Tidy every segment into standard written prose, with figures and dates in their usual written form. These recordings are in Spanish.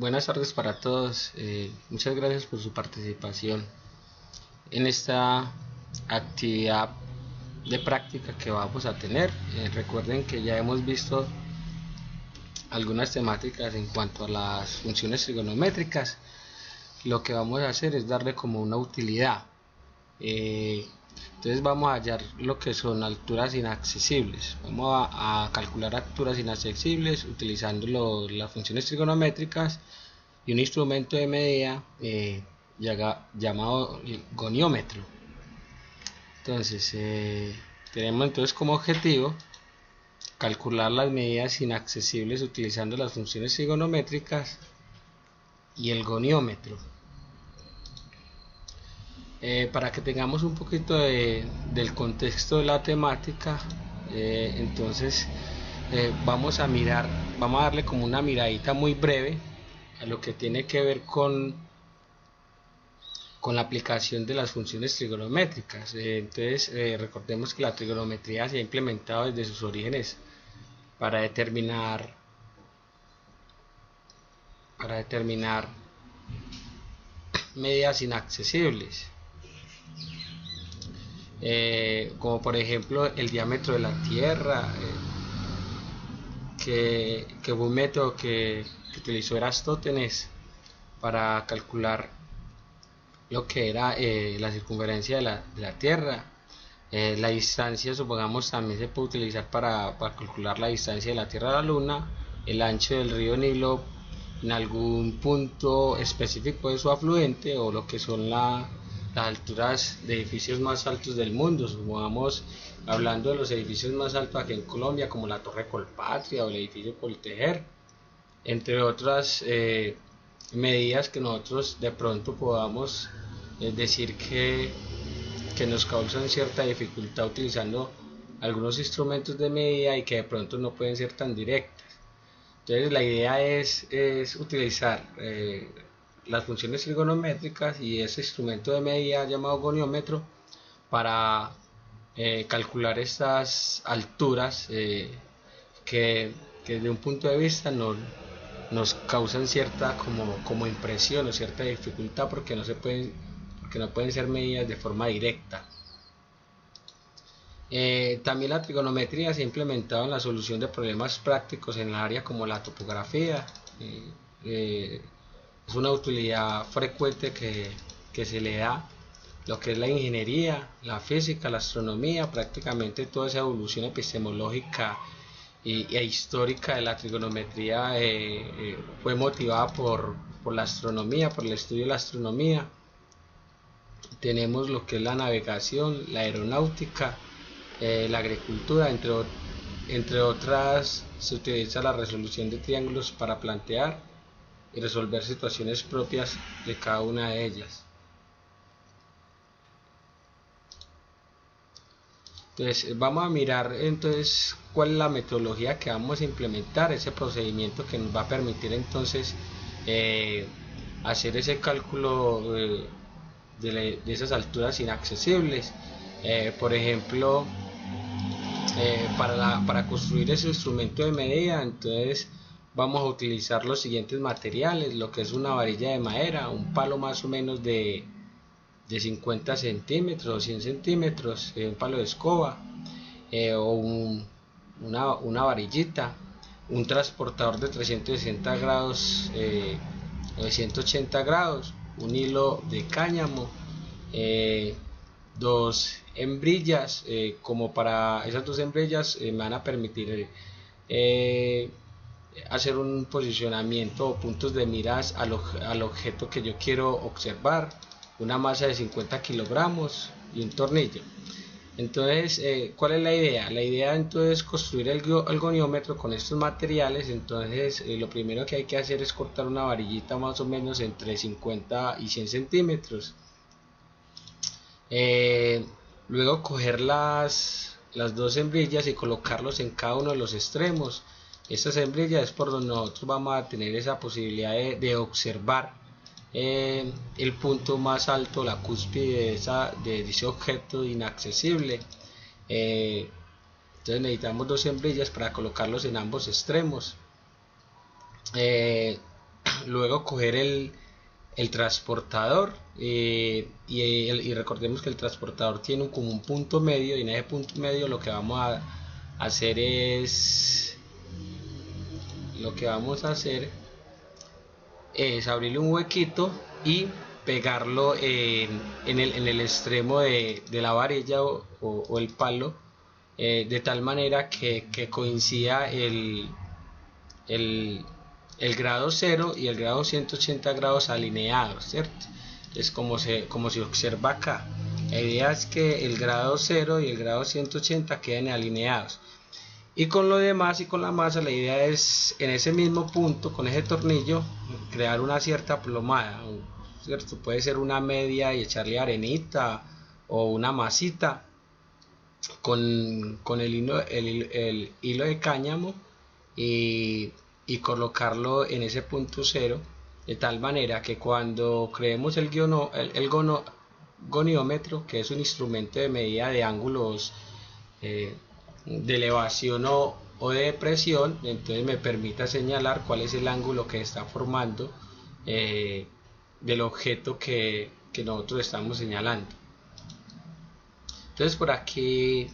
Buenas tardes para todos. Muchas gracias por su participación en esta actividad de práctica que vamos a tener. Recuerden que ya hemos visto algunas temáticas en cuanto a las funciones trigonométricas. Lo que vamos a hacer es darle como una utilidad. Entonces vamos a hallar lo que son alturas inaccesibles. Vamos a calcular alturas inaccesibles utilizando las funciones trigonométricas y un instrumento de medida llamado goniómetro. Entonces tenemos entonces como objetivo calcular las medidas inaccesibles utilizando las funciones trigonométricas y el goniómetro. Para que tengamos un poquito del contexto de la temática, entonces vamos a darle como una miradita muy breve a lo que tiene que ver con la aplicación de las funciones trigonométricas. Entonces recordemos que la trigonometría se ha implementado desde sus orígenes para determinar medidas inaccesibles, como por ejemplo el diámetro de la Tierra, que fue un método que utilizó Eratóstenes para calcular lo que era la circunferencia de la Tierra. La distancia, supongamos, también se puede utilizar para calcular la distancia de la Tierra a la Luna, el ancho del río Nilo en algún punto específico de su afluente, o lo que son las alturas de edificios más altos del mundo. Supongamos, hablando de los edificios más altos aquí en Colombia, como la Torre Colpatria o el edificio Coltejer, entre otras medidas que nosotros de pronto podamos decir que nos causan cierta dificultad utilizando algunos instrumentos de medida y que de pronto no pueden ser tan directas. Entonces la idea es utilizar las funciones trigonométricas y ese instrumento de medida llamado goniómetro para calcular estas alturas que desde un punto de vista nos causan cierta como impresión o cierta dificultad porque no pueden ser medidas de forma directa. También la trigonometría se ha implementado en la solución de problemas prácticos en el área como la topografía. Es una utilidad frecuente que se le da lo que es la ingeniería, la física, la astronomía. Prácticamente toda esa evolución epistemológica e histórica de la trigonometría fue motivada por la astronomía, por el estudio de la astronomía. Tenemos lo que es la navegación, la aeronáutica, la agricultura, entre otras. Se utiliza la resolución de triángulos para plantear y resolver situaciones propias de cada una de ellas. Entonces vamos a mirar entonces cuál es la metodología que vamos a implementar, ese procedimiento que nos va a permitir entonces hacer ese cálculo de esas alturas inaccesibles. Por ejemplo, para construir ese instrumento de medida, entonces vamos a utilizar los siguientes materiales: lo que es una varilla de madera, un palo más o menos de 50 centímetros o 100 centímetros, un palo de escoba, o una varillita, un transportador de 360 grados o de 180 grados, un hilo de cáñamo, dos hembrillas. Como para esas dos hembrillas me van a permitir hacer un posicionamiento o puntos de miras al objeto que yo quiero observar, una masa de 50 kilogramos y un tornillo. Entonces, ¿cuál es la idea? La idea entonces es construir el goniómetro con estos materiales. Entonces, lo primero que hay que hacer es cortar una varillita más o menos entre 50 y 100 centímetros. Luego coger las dos hembrillas y colocarlos en cada uno de los extremos. Estas hembrillas es por donde nosotros vamos a tener esa posibilidad de observar el punto más alto, la cúspide de ese objeto inaccesible. Entonces necesitamos dos hembrillas para colocarlos en ambos extremos. luego coger el transportador, y recordemos que el transportador tiene como un punto medio, y en ese punto medio lo que vamos a hacer es abrirle un huequito y pegarlo en el extremo de la varilla o el palo, de tal manera que coincida el grado 0 y el grado 180 grados alineados, ¿cierto? Es como se observa acá. La idea es que el grado 0 y el grado 180 queden alineados. Y con lo demás y con la masa, la idea es en ese mismo punto, con ese tornillo, crear una cierta plomada, ¿cierto? Puede ser una media y echarle arenita, o una masita con el hilo de cáñamo, y colocarlo en ese punto 0, de tal manera que cuando creemos el goniómetro, que es un instrumento de medida de ángulos de elevación o de depresión, entonces me permita señalar cuál es el ángulo que está formando del objeto que nosotros estamos señalando. Entonces por aquí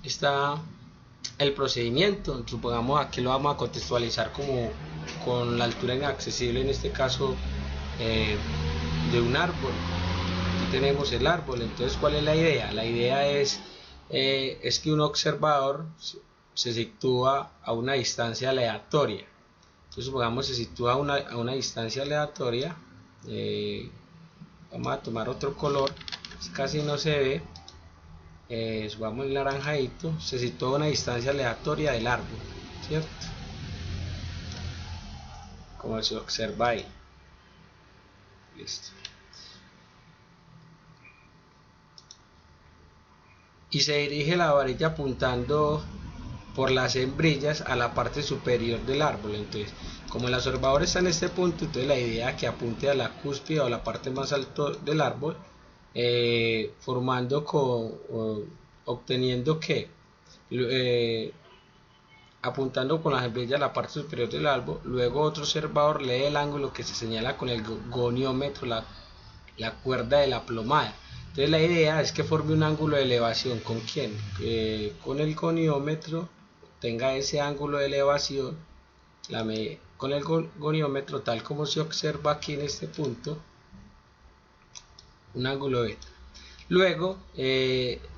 está el procedimiento. Supongamos aquí lo vamos a contextualizar como con la altura inaccesible, en este caso de un árbol. Aquí tenemos el árbol. Entonces, ¿cuál es la idea? La idea es que un observador se sitúa a una distancia aleatoria. Entonces, supongamos se sitúa a una distancia aleatoria. Vamos a tomar otro color, casi no se ve. Subamos el naranjadito. Se sitúa a una distancia aleatoria del árbol, ¿cierto? Como se observa ahí. Listo. Y se dirige la varilla apuntando por las hembrillas a la parte superior del árbol. Entonces, como el observador está en este punto, entonces la idea es que apunte a la cúspide o la parte más alta del árbol, obteniendo que apuntando con las hembrillas a la parte superior del árbol. Luego otro observador lee el ángulo que se señala con el goniómetro, la cuerda de la plomada. Entonces la idea es que forme un ángulo de elevación. ¿Con quién? Con el goniómetro tenga ese ángulo de elevación, con el goniómetro, tal como se observa aquí en este punto, un ángulo beta. Luego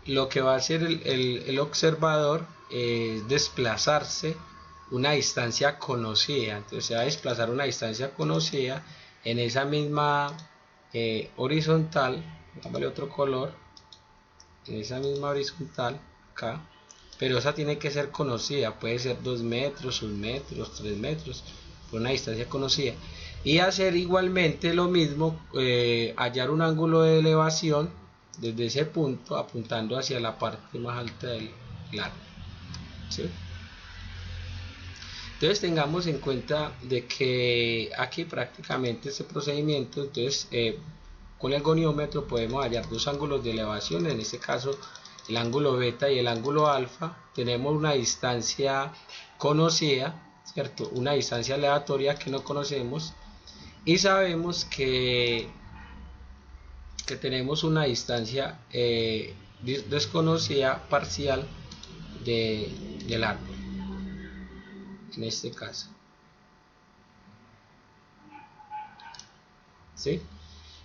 lo que va a hacer el observador es desplazarse una distancia conocida. Entonces se va a desplazar una distancia conocida en esa misma horizontal. Dámosle otro color, en esa misma horizontal acá, pero esa tiene que ser conocida. Puede ser 2 metros, 1 metro, 3 metros, por una distancia conocida. Y hacer igualmente lo mismo, hallar un ángulo de elevación desde ese punto, apuntando hacia la parte más alta del árbol, ¿sí? Entonces tengamos en cuenta de que aquí prácticamente este procedimiento, entonces con el goniómetro podemos hallar dos ángulos de elevación. En este caso el ángulo beta y el ángulo alfa. Tenemos una distancia conocida, ¿cierto? Una distancia aleatoria que no conocemos, y sabemos que tenemos una distancia desconocida parcial del árbol, en este caso, ¿sí?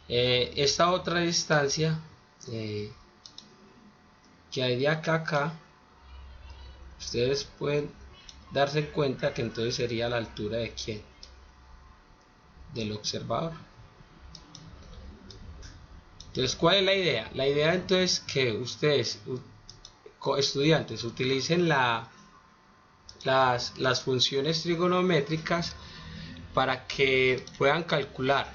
Esta otra distancia que hay de acá a acá, ustedes pueden darse cuenta que entonces sería la altura de ¿quién? Del observador. Entonces, ¿cuál es la idea? La idea entonces que ustedes, estudiantes, utilicen las funciones trigonométricas para que puedan calcular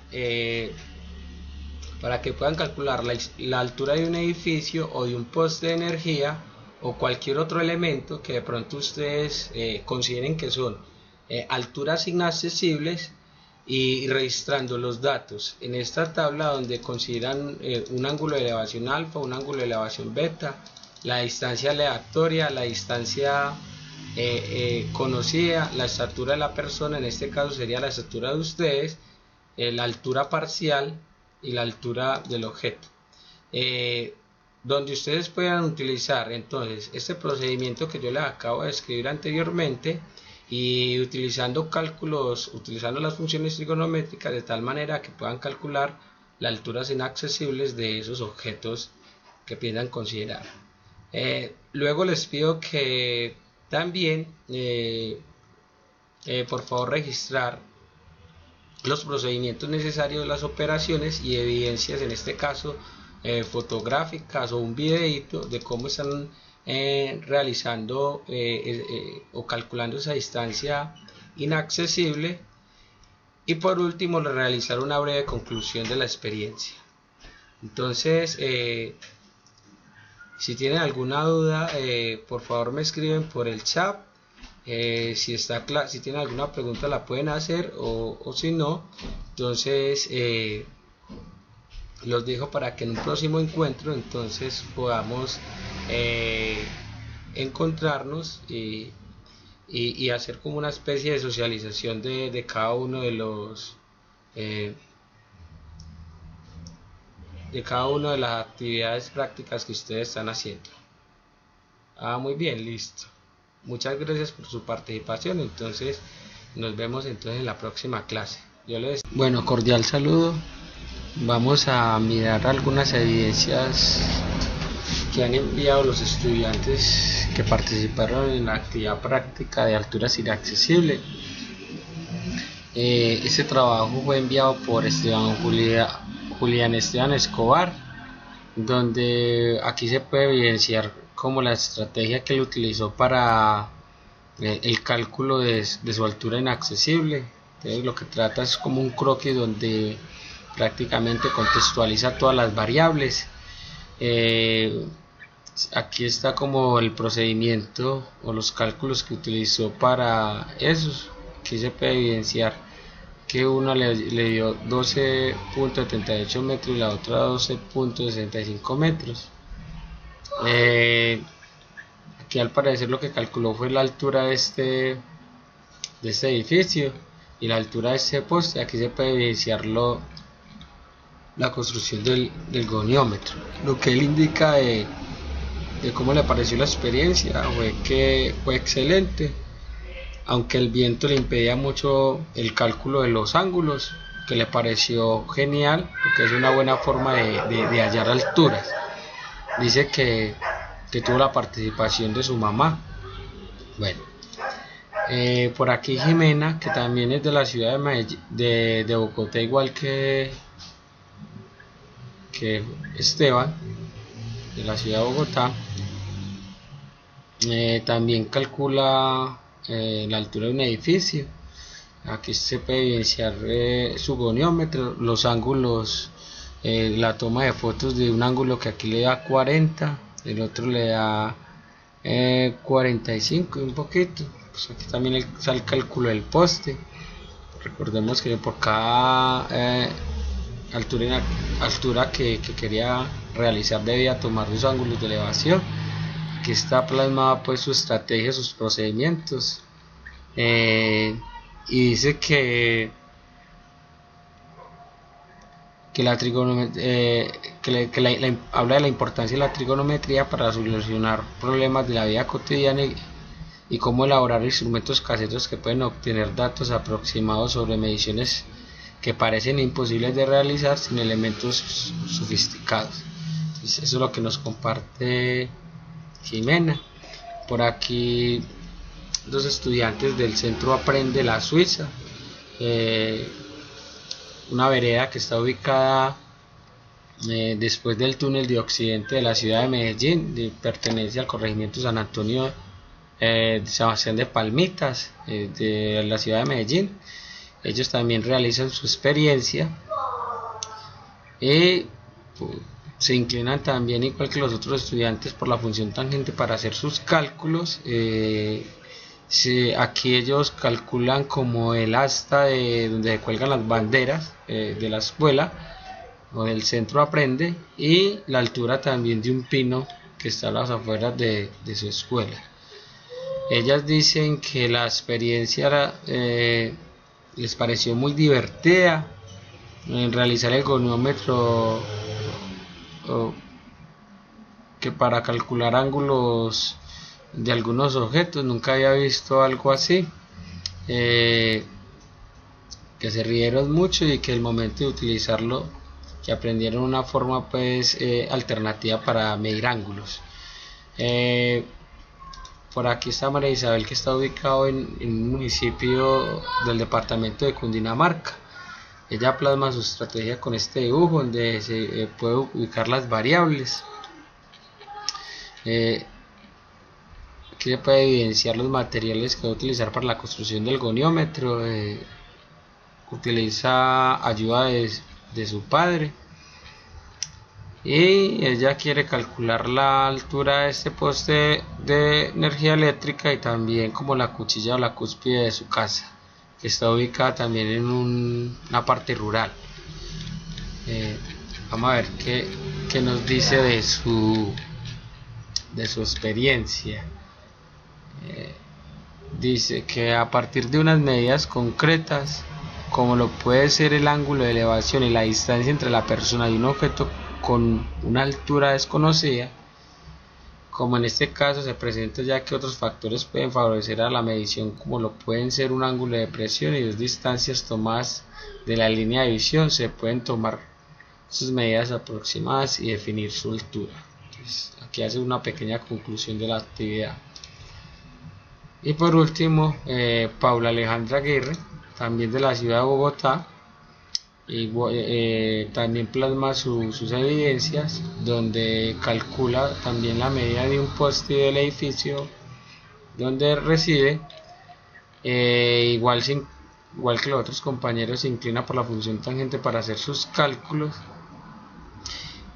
la altura de un edificio o de un poste de energía o cualquier otro elemento que de pronto ustedes consideren que son alturas inaccesibles, y registrando los datos en esta tabla donde consideran un ángulo de elevación alfa, un ángulo de elevación beta, la distancia aleatoria, la distancia conocía la estatura de la persona, en este caso sería la estatura de ustedes, la altura parcial y la altura del objeto. Donde ustedes puedan utilizar entonces este procedimiento que yo les acabo de describir anteriormente, y utilizando cálculos, utilizando las funciones trigonométricas de tal manera que puedan calcular las alturas inaccesibles de esos objetos que piensan considerar. Luego les pido que también por favor registrar los procedimientos necesarios de las operaciones y evidencias, en este caso fotográficas o un videito de cómo están realizando o calculando esa distancia inaccesible, y por último realizar una breve conclusión de la experiencia. Entonces si tienen alguna duda, por favor me escriben por el chat. Si tienen alguna pregunta la pueden hacer, o si no, entonces los dejo para que en un próximo encuentro entonces podamos encontrarnos y hacer como una especie de socialización de cada uno de las actividades prácticas que ustedes están haciendo. Muy bien, listo. Muchas gracias por su participación. Entonces nos vemos entonces en la próxima clase. Bueno, cordial saludo. Vamos a mirar algunas evidencias que han enviado los estudiantes que participaron en la actividad práctica de alturas inaccesibles. Este trabajo fue enviado por Julián Esteban Escobar, donde aquí se puede evidenciar como la estrategia que él utilizó para el cálculo de su altura inaccesible. Entonces lo que trata es como un croquis donde prácticamente contextualiza todas las variables. Aquí está como el procedimiento o los cálculos que utilizó para eso. Aquí se puede evidenciar que una le dio 12.78 metros y la otra 12.65 metros. Aquí al parecer lo que calculó fue la altura de este edificio y la altura de este poste. Aquí se puede evidenciar la construcción del goniómetro. Lo que él indica de cómo le pareció la experiencia fue que fue excelente, aunque el viento le impedía mucho el cálculo de los ángulos, que le pareció genial porque es una buena forma de hallar alturas. Dice que tuvo la participación de su mamá. Bueno, por aquí Jimena, que también es de la ciudad de Medellín, de Bogotá, igual que Esteban, de la ciudad de Bogotá, también calcula la altura de un edificio. Aquí se puede evidenciar su goniómetro, los ángulos, la toma de fotos de un ángulo que aquí le da 40, el otro le da 45 y un poquito. Pues aquí también está el cálculo del poste. Recordemos que por cada altura que quería realizar debía tomar los ángulos de elevación. Aquí está plasmada pues su estrategia, sus procedimientos, y dice que la trigonometría, habla de la importancia de la trigonometría para solucionar problemas de la vida cotidiana y cómo elaborar instrumentos caseros que pueden obtener datos aproximados sobre mediciones que parecen imposibles de realizar sin elementos sofisticados. Entonces, eso es lo que nos comparte Jimena. Por aquí dos estudiantes del centro Aprende la Suiza, una vereda que está ubicada después del túnel de occidente de la ciudad de Medellín, pertenece al corregimiento San Antonio de Sebastián de Palmitas, de la ciudad de Medellín. Ellos también realizan su experiencia y se inclinan también, igual que los otros estudiantes, por la función tangente para hacer sus cálculos. Aquí ellos calculan como el asta de donde cuelgan las banderas de la escuela o del centro Aprende, y la altura también de un pino que está a las afueras de su escuela. Ellas dicen que la experiencia les pareció muy divertida en realizar el goniómetro, que para calcular ángulos de algunos objetos. Nunca había visto algo así, que se rieron mucho y que el momento de utilizarlo, que aprendieron una forma pues alternativa para medir ángulos. Por aquí está María Isabel, que está ubicado en un municipio del departamento de Cundinamarca. Ella plasma su estrategia con este dibujo donde se puede ubicar las variables. Aquí se puede evidenciar los materiales que va a utilizar para la construcción del goniómetro. Utiliza ayuda de su padre, y ella quiere calcular la altura de este poste de energía eléctrica y también como la cuchilla o la cúspide de su casa, que está ubicada también en una parte rural. Vamos a ver qué nos dice de su experiencia. Dice que a partir de unas medidas concretas, como lo puede ser el ángulo de elevación y la distancia entre la persona y un objeto con una altura desconocida, como en este caso se presenta, ya que otros factores pueden favorecer a la medición, como lo pueden ser un ángulo de presión y dos distancias tomadas de la línea de visión, se pueden tomar sus medidas aproximadas y definir su altura. Entonces, aquí hace una pequeña conclusión de la actividad. Y por último, Paula Alejandra Aguirre, también de la ciudad de Bogotá, y también plasma sus evidencias, donde calcula también la medida de un poste del edificio donde reside. Igual que los otros compañeros, se inclina por la función tangente para hacer sus cálculos,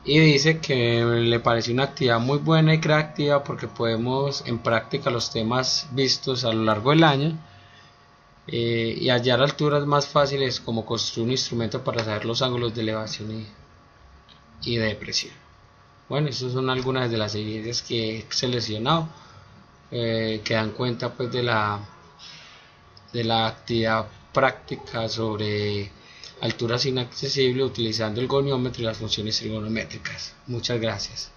y dice que le parece una actividad muy buena y creativa porque podemos en práctica los temas vistos a lo largo del año, y hallar alturas más fáciles, como construir un instrumento para saber los ángulos de elevación y de depresión. Bueno, estas son algunas de las evidencias que he seleccionado, que dan cuenta pues de la actividad práctica sobre alturas inaccesibles utilizando el goniómetro y las funciones trigonométricas. Muchas gracias.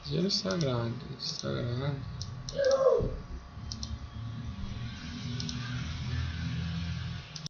Ya está grabando, está grabando.